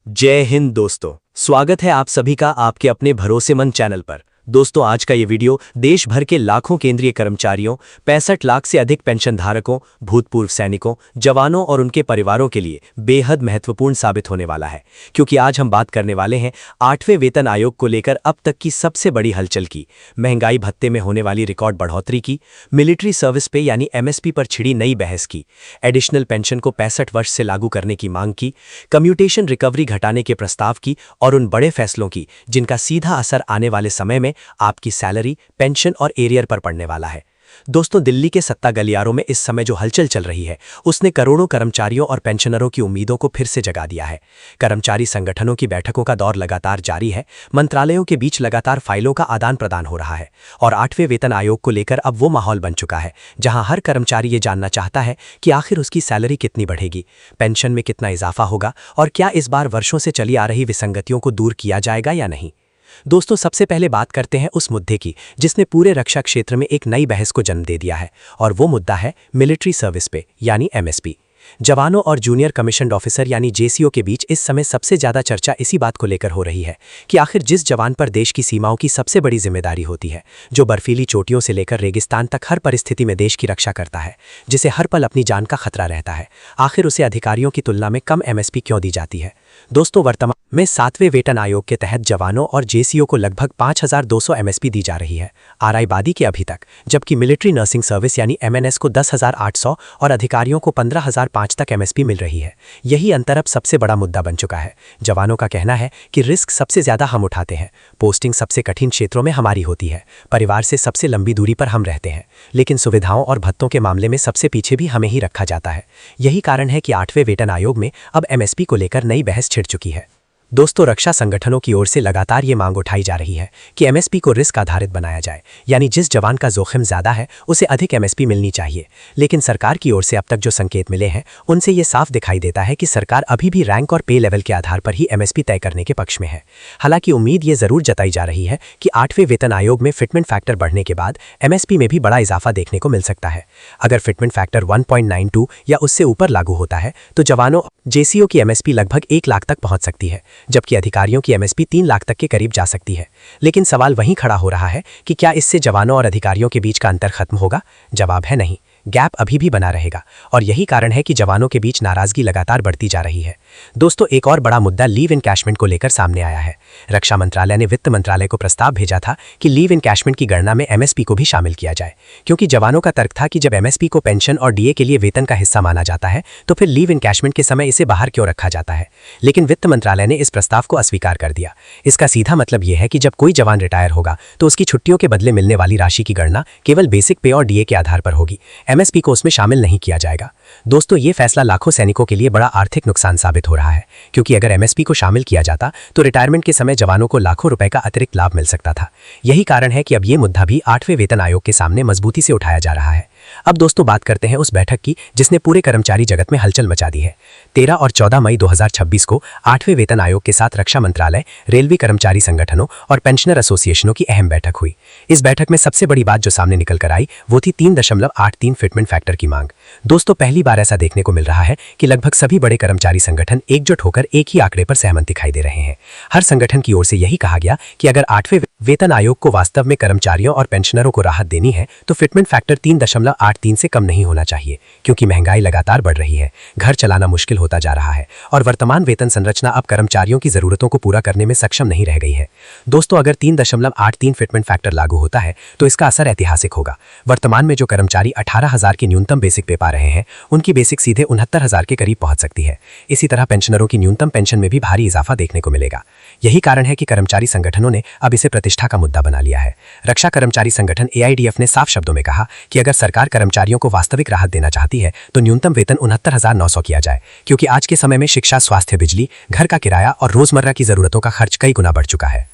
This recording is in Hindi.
जय हिंद दोस्तों, स्वागत है आप सभी का आपके अपने भरोसेमंद चैनल पर। दोस्तों, आज का ये वीडियो देश भर के लाखों केंद्रीय कर्मचारियों, 65 लाख से अधिक पेंशनधारकों, भूतपूर्व सैनिकों, जवानों और उनके परिवारों के लिए बेहद महत्वपूर्ण साबित होने वाला है, क्योंकि आज हम बात करने वाले हैं 8वें वेतन आयोग को लेकर अब तक की सबसे बड़ी हलचल की, महंगाई भत्ते में होने वाली रिकॉर्ड बढ़ोतरी की, मिलिट्री सर्विस पे यानी एमएसपी पर छिड़ी नई बहस की, एडिशनल पेंशन को 65 वर्ष से लागू करने की मांग की, कम्यूटेशन रिकवरी घटाने के प्रस्ताव की और उन बड़े फैसलों की जिनका सीधा असर आने वाले समय में आपकी सैलरी, पेंशन और एरियर पर पड़ने वाला है। दोस्तों, दिल्ली के सत्ता गलियारों में इस समय जो हलचल चल रही है उसने करोड़ों कर्मचारियों और पेंशनरों की उम्मीदों को फिर से जगा दिया है। कर्मचारी संगठनों की बैठकों का दौर लगातार जारी है, मंत्रालयों के बीच लगातार फाइलों का आदान प्रदान हो रहा है और 8वें वेतन आयोग को लेकर अब वो माहौल बन चुका है जहां हर कर्मचारी ये जानना चाहता है कि आखिर उसकी सैलरी कितनी बढ़ेगी, पेंशन में कितना इजाफा होगा और क्या इस बार वर्षों से चली आ रही विसंगतियों को दूर किया जाएगा या नहीं। दोस्तों, सबसे पहले बात करते हैं उस मुद्दे की जिसने पूरे रक्षा क्षेत्र में एक नई बहस को जन्म दे दिया है और वो मुद्दा है मिलिट्री सर्विस पे यानी एमएसपी। जवानों और जूनियर कमीशन्ड ऑफिसर यानी जेसीओ के बीच इस समय सबसे ज्यादा चर्चा इसी बात को लेकर हो रही है कि आखिर जिस जवान पर देश की सीमाओं की सबसे बड़ी जिम्मेदारी होती है, जो बर्फीली चोटियों से लेकर रेगिस्तान तक हर परिस्थिति में देश की रक्षा करता है, जिसे हर पल अपनी जान का खतरा रहता है, आखिर उसे अधिकारियों की तुलना में कम एमएसपी क्यों दी जाती है। दोस्तों, वर्तमान में 7वें वेतन आयोग के तहत जवानों और जेसीओ को लगभग 5200 एमएसपी दी जा रही है आरआई की अभी तक, जबकि मिलिट्री नर्सिंग सर्विस यानी एमएनएस को 10,800 और अधिकारियों को 15,005 तक एमएसपी मिल रही है। यही अंतर अब सबसे बड़ा मुद्दा बन चुका है। जवानों का कहना है कि रिस्क सबसे ज्यादा हम उठाते हैं, पोस्टिंग सबसे कठिन क्षेत्रों में हमारी होती है, परिवार से सबसे लंबी दूरी पर हम रहते हैं, लेकिन सुविधाओं और भत्तों के मामले में सबसे पीछे भी हमें ही रखा जाता है। यही कारण है कि 8वें वेतन आयोग में अब एमएसपी को लेकर नई बहस छिड़ चुकी है। दोस्तों, रक्षा संगठनों की ओर से लगातार ये मांग उठाई जा रही है कि एमएसपी को रिस्क आधारित बनाया जाए, यानी जिस जवान का जोखिम ज्यादा है उसे अधिक एमएसपी मिलनी चाहिए। लेकिन सरकार की ओर से अब तक जो संकेत मिले हैं उनसे ये साफ दिखाई देता है कि सरकार अभी भी रैंक और पे लेवल के आधार पर ही एमएसपी तय करने के पक्ष में है। हालांकि उम्मीद ये जरूर जताई जा रही है कि 8वें वेतन आयोग में फिटमेंट फैक्टर बढ़ने के बाद एमएसपी में भी बड़ा इजाफा देखने को मिल सकता है। अगर फिटमेंट फैक्टर 1.92 या उससे ऊपर लागू होता है तो जवानों जेसीओ की एमएसपी लगभग 1 लाख तक पहुंच सकती है, जबकि अधिकारियों की एमएसपी 3 लाख तक के करीब जा सकती है। लेकिन सवाल वहीं खड़ा हो रहा है कि क्या इससे जवानों और अधिकारियों के बीच का अंतर खत्म होगा? जवाब है नहीं, गैप अभी भी बना रहेगा और यही कारण है कि जवानों के बीच नाराजगी लगातार बढ़ती जा रही है। दोस्तों, एक और बड़ा मुद्दा लीव इनकैशमेंट को लेकर सामने आया है। रक्षा मंत्रालय ने वित्त मंत्रालय को प्रस्ताव भेजा था कि लीव इनकैशमेंट की गणना में एमएसपी को भी शामिल किया जाए, क्योंकि जवानों का तर्क था कि जब एमएसपी को पेंशन और डीए के लिए वेतन का हिस्सा माना जाता है तो फिर लीव इनकैशमेंट के समय इसे बाहर क्यों रखा जाता है। लेकिन वित्त मंत्रालय ने इस प्रस्ताव को अस्वीकार कर दिया। इसका सीधा मतलब यह है कि जब कोई जवान रिटायर होगा तो उसकी छुट्टियों के बदले मिलने वाली राशि की गणना केवल बेसिक पे और डीए के आधार पर होगी, एमएसपी को उसमें शामिल नहीं किया जाएगा। दोस्तों, ये फैसला लाखों सैनिकों के लिए बड़ा आर्थिक नुकसान साबित हो रहा है, क्योंकि अगर एमएसपी को शामिल किया जाता तो रिटायरमेंट के समय जवानों को लाखों रुपए का अतिरिक्त लाभ मिल सकता था। यही कारण है कि अब ये मुद्दा भी 8वें वेतन आयोग के सामने मजबूती से उठाया जा रहा है। अब दोस्तों, बात करते हैं उस बैठक की जिसने पूरे कर्मचारी जगत में हलचल मचा दी है। 13 और 14 मई 2026 को 8वें वेतन आयोग के साथ रक्षा मंत्रालय, रेलवे कर्मचारी संगठनों और पेंशनर एसोसिएशनों की अहम बैठक हुई। इस बैठक में सबसे बड़ी बात जो सामने निकल कर आई वो थी 3.83 फिटमेंट फैक्टर की मांग। दोस्तों, पहली बार ऐसा देखने को मिल रहा है कि लगभग सभी बड़े कर्मचारी संगठन एकजुट होकर एक ही आंकड़े पर सहमत दिखाई दे रहे हैं। हर संगठन की ओर से यही कहा गया कि अगर 8वें वेतन आयोग को वास्तव में कर्मचारियों और पेंशनरों को राहत देनी है तो फिटमेंट फैक्टर 3.83 से कम नहीं होना चाहिए, क्योंकि महंगाई लगातार बढ़ रही है, घर चलाना मुश्किल होता जा रहा है और वर्तमान वेतन संरचना अब कर्मचारियों की जरूरतों को पूरा करने में सक्षम नहीं रह गई है। दोस्तों, अगर 3.83 फिटमेंट फैक्टर लागू होता है तो इसका असर ऐतिहासिक होगा। वर्तमान में जो कर्मचारी 18,000 की न्यूनतम बेसिक पे पा रहे हैं उनकी बेसिक सीधे 69,000 के करीब पहुंच सकती है। इसी तरह पेंशनरों की न्यूनतम पेंशन में भी भारी इजाफा देखने को मिलेगा। यही कारण है कि कर्मचारी संगठनों ने अब इसे प्रतिष्ठा का मुद्दा बना लिया है। रक्षा कर्मचारी संगठन एआईडीएफ ने साफ शब्दों में कहा कि अगर सरकार कर्मचारियों को वास्तविक राहत देना चाहती है तो न्यूनतम वेतन 69,900 किया जाए, क्योंकि आज के समय में शिक्षा, स्वास्थ्य, बिजली, घर का किराया और रोजमर्रा की जरूरतों का खर्च कई गुना बढ़ चुका है।